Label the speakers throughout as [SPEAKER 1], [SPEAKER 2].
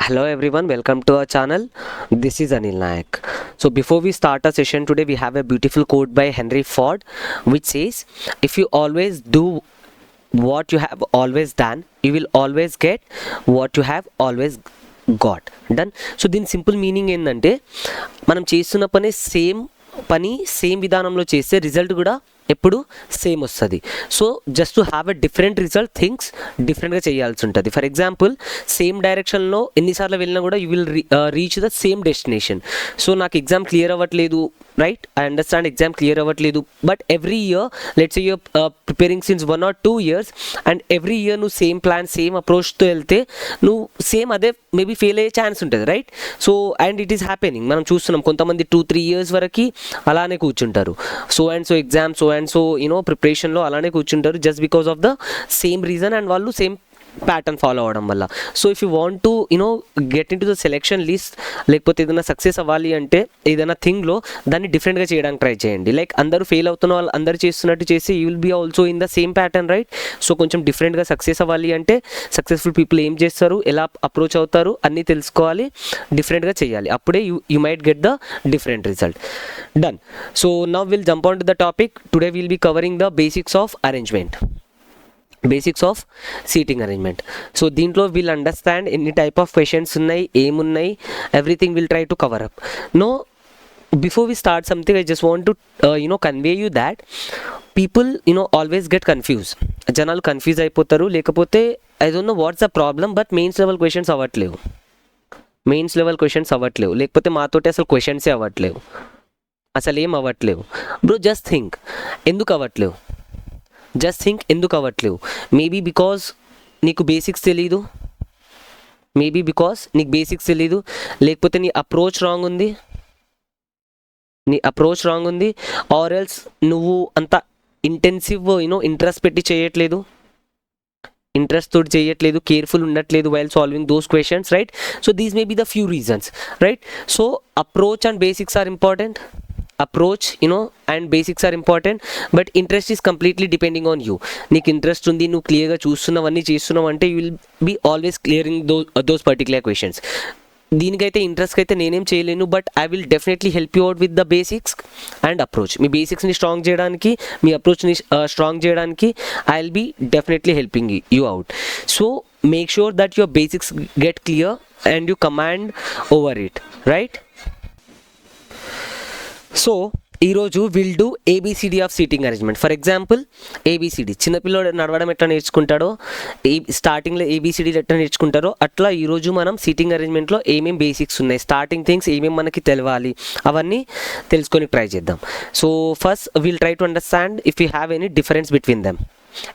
[SPEAKER 1] Hello everyone, welcome to our channel. This is Anil Nayak. So before we start our session today, we have a beautiful quote by Henry Ford which says, if you always do what you have always done, you will always get what you have always got done. So దీని simple meaning ఏంటంటే మనం చేస్తున్న పని same విధానంలో చేస్తే result కూడా ఎప్పుడు same వస్తుంది. So just to have a different result things డిఫరెంట్గా చేయాల్సి ఉంటుంది. ఫర్ ఎగ్జాంపుల్ సేమ్ డైరెక్షన్లో ఎన్నిసార్లు వెళ్ళినా కూడా you will reach the same destination. So నాకు ఎగ్జామ్ క్లియర్ అవ్వట్లేదు, right? I understand exam clear అవ్వట్లేదు, but every year let's you're preparing since 1 or 2 years and every year నువ్వు సేమ్ ప్లాన్ సేమ్ అప్రోచ్తో వెళ్తే నువ్వు సేమ్ అదే మేబీ ఫెయిల్ అయ్యే chance ఉంటుంది, right? So and it is happening. మనం చూస్తున్నాం కొంతమంది 2-3 years వరకు అలానే కూర్చుంటారు. సో ఎగ్జామ్ ప్రిపరేషన్లో అలానే కూర్చుంటారు just because of the same reason and వాళ్ళు సేమ్ ప్యాటర్న్ ఫాలో అవ్వడం వల్ల. So if you want to get in to the selection list, లేకపోతే ఏదైనా సక్సెస్ అవ్వాలి అంటే ఏదైనా థింగ్లో దాన్ని డిఫరెంట్గా చేయడానికి ట్రై చేయండి. లైక్ అందరూ ఫెయిల్ అవుతున్న వాళ్ళు అందరూ చేస్తున్నట్టు చేసి you will be also in the same pattern, right? So కొంచెం డిఫరెంట్గా సక్సెస్ అవ్వాలి అంటే సక్సెస్ఫుల్ పీపుల్ ఏం చేస్తారు, ఎలా అప్రోచ్ అవుతారు అన్నీ తెలుసుకోవాలి, డిఫరెంట్గా చేయాలి. అప్పుడే you might get the different result. Done. So now will jump on to the topic. Today will be covering the basics of arrangement, basics of seating arrangement. So దీంట్లో వీల్ అండర్స్టాండ్ ఎన్ని type of questions ఉన్నాయి, ఏమున్నాయి, everything will try to cover up. No, before we start something I just want to convey you that people always get confuse. జనాలు confuse అయిపోతారు, లేకపోతే I don't know what's the problem, but mains level questions అవ్వట్లేవు, లేకపోతే మాతోటి అసలు క్వశ్చన్సే అవ్వట్లేవు, అసలు ఏం అవ్వట్లేవు. Bro just think ఎందుకు అవ్వట్లేవు. మేబీ బికాజ్ నీకు బేసిక్స్ తెలీదు, లేకపోతే నీ అప్రోచ్ రాంగ్ ఉంది, ఆర్ ఎల్స్ నువ్వు అంత ఇంటెన్సివ్ ఇంట్రెస్ట్ పెట్టి చేయట్లేదు, ఇంట్రెస్ట్ తోటి చేయట్లేదు, కేర్ఫుల్ ఉండట్లేదు while solving those questions, right? So these may be the few reasons, right? So approach and basics are important, and basics are important, but interest is completely depending on you. నీకు interest ఉంది, నువ్వు క్లియర్గా చూస్తున్నావన్నీ చేస్తున్నావు అంటే you will be always clearing those particular questions. దీనికైతే ఇంట్రెస్ట్కి అయితే నేనేం చేయలేను, but I will definitely help you out with the basics and approach. మీ బేసిక్స్ని స్ట్రాంగ్ చేయడానికి, మీ అప్రోచ్ని స్ట్రాంగ్ చేయడానికి I will be definitely helping you out. So make sure that your basics get clear and you command over it, right? So ఈరోజు will do A B C D of seating arrangement. For example A B C D, చిన్నపిల్లడు నడవడం ఎట్లా నేర్చుకుంటాడో, స్టార్టింగ్లో ఏబిసిడీలు ఎట్లా నేర్చుకుంటారో అట్లా ఈరోజు మనం సీటింగ్ అరేంజ్మెంట్లో ఏమేమి బేసిక్స్ ఉన్నాయి, స్టార్టింగ్ థింగ్స్ ఏమేమి మనకి తెలవాలి అవన్నీ తెలుసుకొని ట్రై చేద్దాం. So first will try to understand if you have any difference between them.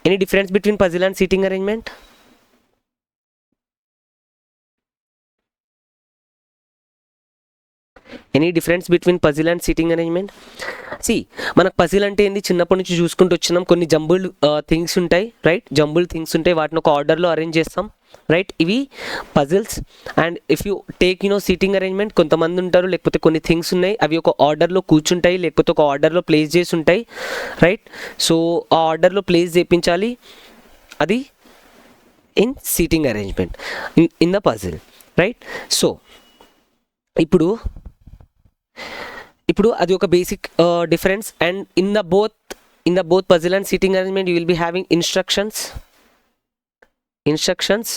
[SPEAKER 1] Any difference between puzzle and seating arrangement? Any difference between puzzle and seating arrangement? మనకు puzzle అంటే ఏంది, చిన్నప్పటి నుంచి చూసుకుంటూ వచ్చినాం. కొన్ని జంబుల్డ్ థింగ్స్ ఉంటాయి, రైట్? వాటిని ఒక ఆర్డర్లో అరేంజ్ చేస్తాం, రైట్? ఇవి puzzles. And if you take seating arrangement, కొంతమంది ఉంటారు, లేకపోతే కొన్ని థింగ్స్ ఉన్నాయి అవి ఒక ఆర్డర్లో కూర్చుంటాయి, లేకపోతే ఒక ఆర్డర్లో ప్లేస్ చేసి ఉంటాయి, రైట్? సో ఆ ఆర్డర్లో ప్లేస్ చేయించాలి, అది in seating arrangement, in the puzzle, right? So ఇప్పుడు అది ఒక basic difference. And in the both puzzle and seating arrangement you will be having instructions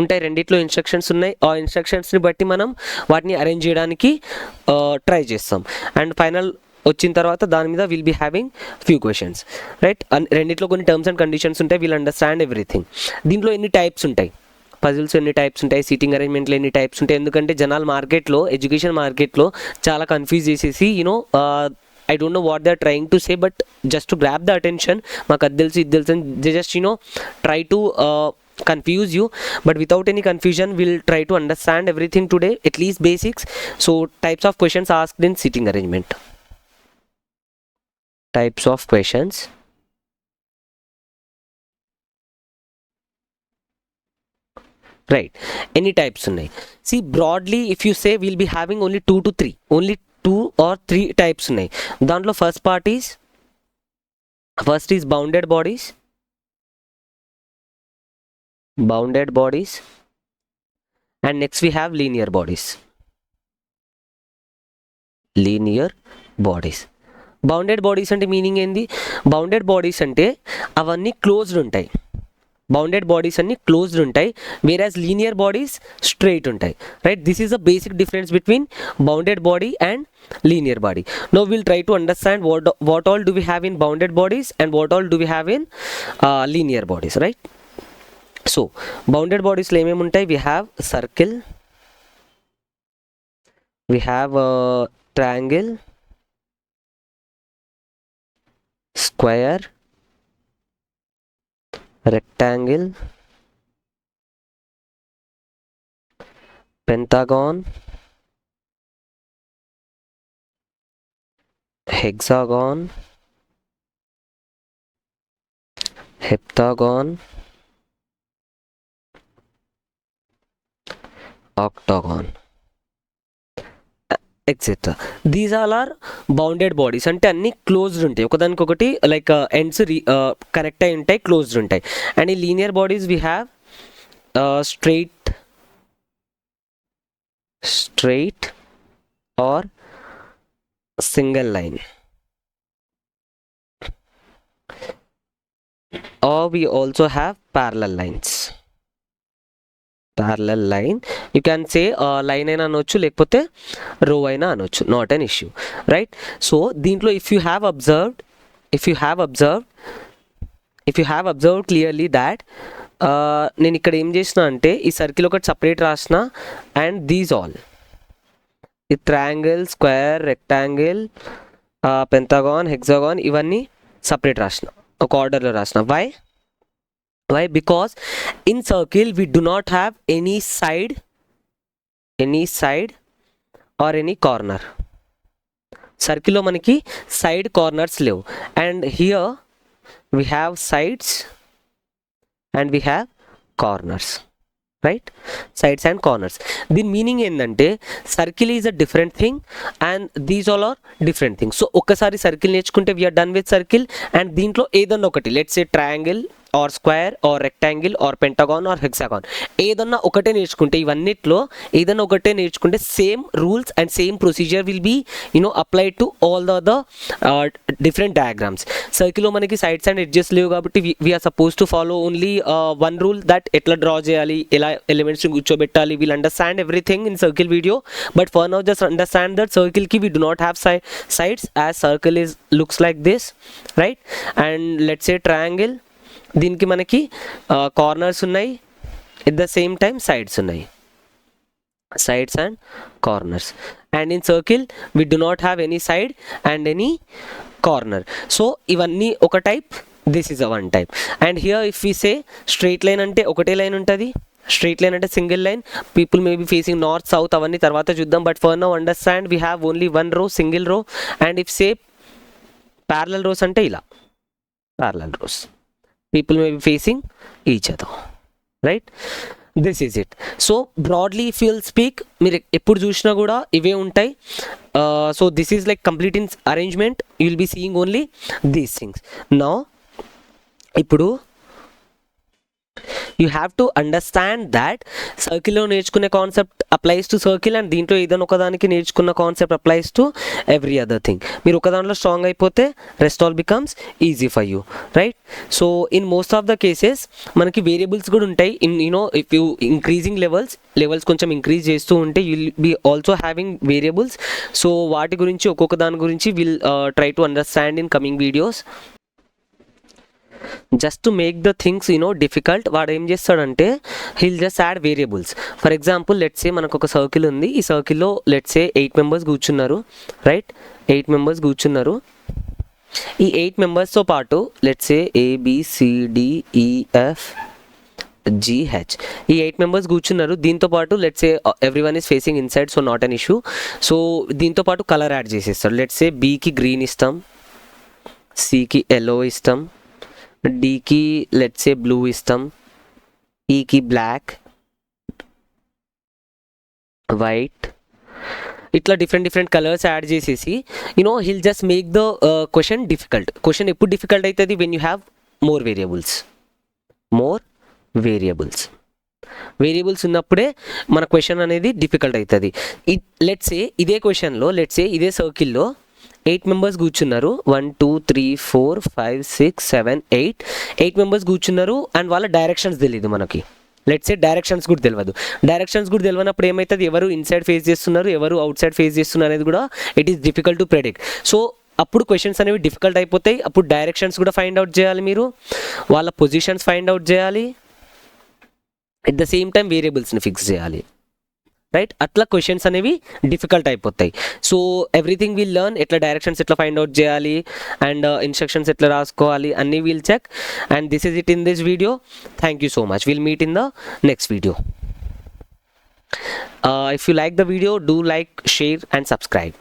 [SPEAKER 1] ఉంటాయి. రెండిట్లో ఇన్స్ట్రక్షన్స్ ఉన్నాయి. ఆ ఇన్స్ట్రక్షన్స్ని బట్టి మనం వాటిని అరేంజ్ చేయడానికి ట్రై చేస్తాం. అండ్ ఫైనల్ వచ్చిన తర్వాత దాని మీద will be having few questions, right? రెండిట్లో కొన్ని టర్మ్స్ అండ్ కండిషన్స్ ఉంటాయి. Will understand everything. దీంట్లో ఎన్ని టైప్స్ ఉంటాయి, పజిల్స్ ఎన్ని టైప్స్ ఉంటాయి, సీటింగ్ అరేంజ్మెంట్లో ఎన్ని టైప్స్ ఉంటాయి? ఎందుకంటే జనాలు ఎడ్యుకేషన్ మార్కెట్లో చాలా కన్ఫ్యూజ్ చేసేసి I don't know what they are trying to say, but just to grasp the attention, మాకు అది తెలుసు ఇది తెలుసు, they just try to confuse you, but without any confusion we'll try to understand everything today, at least basics. So types of questions asked in sitting arrangement. Types of questions. Right, any types ఉన్నాయి. See broadly if you say we'll be having only 2 or 3 types ఉన్నాయి. దాంట్లో first is bounded bodies, and next we have linear bodies. Linear bodies. Bounded bodies అంటే meaning ఏంది? Bounded bodies అంటే అవన్నీ closed ఉంటాయి. Bounded bodies అన్ని closed ఉంటాయి, whereas linear bodies straight ఉంటాయి, right? This is the basic difference between bounded body and linear body. No will try to understand what all do we have in bounded bodies and what all do we have in linear bodies, right? So bounded bodies లో ఏమేమి ఉంటాయి? we have circle, we have triangle, square, rectangle, pentagon, hexagon, heptagon, octagon, etcetera. These all are bounded bodies. అంటే అన్నీ closed ఉంటాయి, ఒకదానికొకటి like ends connect అయి ఉంటాయి, closed ఉంటాయి. అండ్ ఈ linear bodies we have straight or single line, or we also have parallel lines. Parallel line, you can say line అయినా అనొచ్చు, లేకపోతే రో అయినా అనొచ్చు, not an issue, right? So దీంట్లో if you have observed clearly that నేను ఇక్కడ ఏం చేసిన అంటే ఈ సర్కిల్ ఒకటి సపరేట్ రాసిన, అండ్ దీస్ ఆల్ ఈ ట్రయాంగిల్, స్క్వేర్, రెక్టాంగిల్, పెంటాగాన్, హెక్సాగాన్ ఇవన్నీ సపరేట్ రాసిన, ఒక ఆర్డర్లో రాసిన. Why? Because in circle we do not have any side or any corner. Circle లో మనకి సైడ్ కార్నర్స్ లేవు, and here we have sides and we have corners, right? Sides and corners. దీని meaning ఏంటంటే circle is a different thing and these all are different things. So ఒక్కసారి circle నేర్చుకుంటే we're done with circle, and దీంట్లో ఏదన్నా ఒకటి, let's say triangle or square or rectangle or pentagon or hexagon, ఏదన్నా ఒకటే నేర్చుకుంటే, ఇవన్నిట్లో ఏదన్నా ఒకటే నేర్చుకుంటే same rules and same procedure will be applied to all the other different diagrams. సర్కిల్లో మనకి సైడ్స్ అండ్ ఎడ్జెస్ లేవు కాబట్టి we're suppose to follow only one rule, that ఎట్లా డ్రా చేయాలి, ఎలా ఎలిమెంట్స్ కూర్చోబెట్టాలి. Will understand everything in circle video, but for now just understand that circle ki we do not have sides, as circle is looks like this, right? And let's say triangle, దీనికి మనకి corners ఉన్నాయి, at the same time sides ఉన్నాయి, sides and corners. And in circle we do not have any side and any corner. So ఇవన్నీ ఒక type, this is a one type. And here if we say straight line అంటే ఒకటే line ఉంటుంది, straight line అంటే single line. People may be facing north south, అవన్నీ తర్వాత చూద్దాం, but for now understand we have only one row, single row. And if say parallel rows అంటే ఇలా parallel rows, people may be facing each other, right? This is it. So broadly if you'll speak, మీరు ఎప్పుడు చూసినా కూడా ఇవే ఉంటాయి. So this is like complete in arrangement, you will be seeing only these things. Now ఇప్పుడు you have to understand that circle లో నేర్చుకునే concept applies to circle, and దీంట్లో ఏదైనా ఒకదానికి నేర్చుకున్న concept applies to every other thing. మీరు ఒక దాంట్లో స్ట్రాంగ్ అయిపోతే rest all becomes easy for you, right? So in most of the cases మనకి వేరియబుల్స్ కూడా ఉంటాయి. In if you increasing levels కొంచెం ఇంక్రీజ్ చేస్తూ ఉంటే you will be also having variables. So వాటి గురించి ఒక్కొక్క దాని గురించి will try to understand in coming videos. Just to make the things difficult, వాడు ఏం చేస్తాడంటే he'll just add variables. For example let's say మనకు ఒక సర్కిల్ ఉంది, ఈ సర్కిల్లో లెట్స్ సే 8 మెంబర్స్ కూర్చున్నారు, రైట్? 8 మెంబర్స్ కూర్చున్నారు. ఈ 8 మెంబర్స్తో పాటు లెట్స్ సే ABCDEF GH, ఈ 8 మెంబర్స్ కూర్చున్నారు. దీంతో పాటు let's say every one is facing inside, so not an issue. So దీంతో పాటు కలర్ యాడ్ చేసేస్తారు. లెట్స్ సే Bకి గ్రీన్ ఇస్తాం, Cకి ఎల్లో ఇస్తాం, డీకి లెట్స్ సే బ్లూ ఇస్తాం, ఈకి బ్లాక్, వైట్, ఇట్లా డిఫరెంట్ కలర్స్ యాడ్ చేసేసి hill just make the question difficult. Question ఎప్పుడు డిఫికల్ట్ అవుతుంది? When you have more variables. Variables ఉన్నప్పుడే మన క్వశ్చన్ అనేది డిఫికల్ట్ అవుతుంది. లెట్సే ఇదే సర్కిల్లో 8 మెంబర్స్ కూర్చున్నారు. 1 2 3 4 5 6 7 8 మెంబర్స్ కూర్చున్నారు అండ్ వాళ్ళ డైరెక్షన్స్ తెలియదు మనకి. లెట్సే డైరెక్షన్స్ కూడా తెలియనప్పుడు ఏమవుతుంది, ఎవరు ఇన్సైడ్ ఫేస్ చేస్తున్నారు, ఎవరు అవుట్ సైడ్ ఫేస్ చేస్తున్నారు అనేది కూడా it is difficult to predict. So అప్పుడు క్వశ్చన్స్ అనేవి డిఫికల్ట్ అయిపోతాయి. అప్పుడు డైరెక్షన్స్ కూడా ఫైండ్ అవుట్ చేయాలి, మీరు వాళ్ళ పొజిషన్స్ ఫైండ్ అవుట్ చేయాలి, ఎట్ ద సేమ్ టైం వేరియబుల్స్ని ఫిక్స్ చేయాలి, రైట్? అట్లా క్వశ్చన్స్ అనేవి డిఫికల్ట్ అయిపోతాయి. సో ఎవ్రీథింగ్ విల్ లెర్న్, ఎట్లా డైరెక్షన్స్ ఎట్లా ఫైండ్ అవుట్ చేయాలి అండ్ ఇన్స్ట్రక్షన్స్ ఎట్లా రాసుకోవాలి అన్నీ will check. And this is it in this video. Thank you so much. Will meet in the next video. If you like the video, do like, share and subscribe.